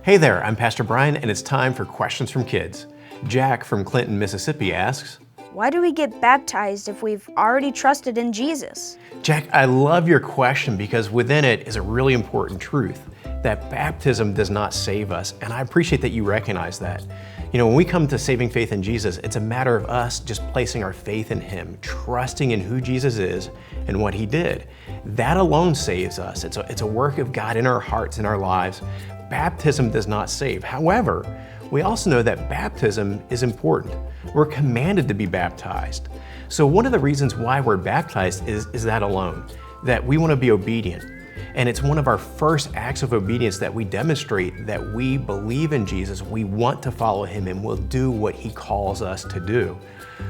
Hey there, I'm Pastor Brian, and it's time for Questions from Kids. Jack from Clinton, Mississippi asks, Why do we get baptized if we've already trusted in Jesus? Jack, I love your question because within it is a really important truth that baptism does not save us, and I appreciate that you recognize that. You know, when we come to saving faith in Jesus, it's a matter of us just placing our faith in Him, trusting in who Jesus is and what He did. That alone saves us. It's a work of God in our hearts, in our lives. Baptism does not save. However, we also know that baptism is important. We're commanded to be baptized. So one of the reasons why we're baptized is that alone, that we want to be obedient. And it's one of our first acts of obedience that we demonstrate that we believe in Jesus, we want to follow Him, and we'll do what He calls us to do.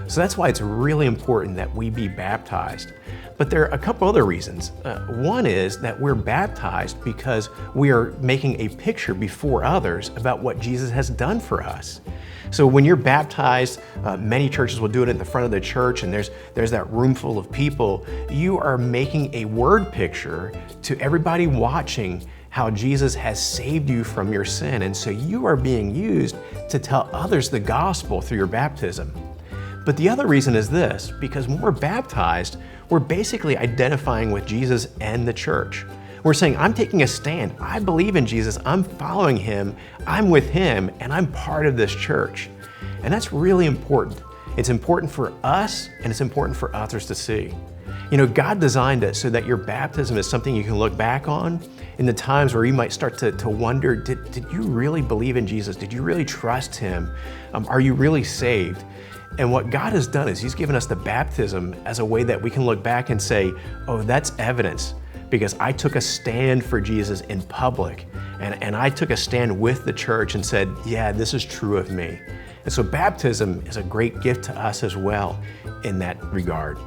So that's why it's really important that we be baptized. But there are a couple other reasons. One is that we're baptized because we are making a picture before others about what Jesus has done for us. So when you're baptized, many churches will do it at the front of the church, and there's that room full of people. You are making a word picture to everybody watching how Jesus has saved you from your sin. And so you are being used to tell others the gospel through your baptism. But the other reason is this, because when we're baptized, we're basically identifying with Jesus and the church. We're saying, I'm taking a stand. I believe in Jesus. I'm following Him. I'm with Him, and I'm part of this church. And that's really important. It's important for us, and it's important for others to see. You know, God designed it so that your baptism is something you can look back on in the times where you might start to wonder, did you really believe in Jesus? Did you really trust Him? Are you really saved? And what God has done is He's given us the baptism as a way that we can look back and say, oh, that's evidence, because I took a stand for Jesus in public, and I took a stand with the church and said, yeah, this is true of me. And so baptism is a great gift to us as well in that regard.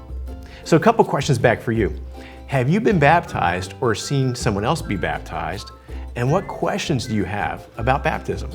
So a couple questions back for you. Have you been baptized or seen someone else be baptized? And what questions do you have about baptism?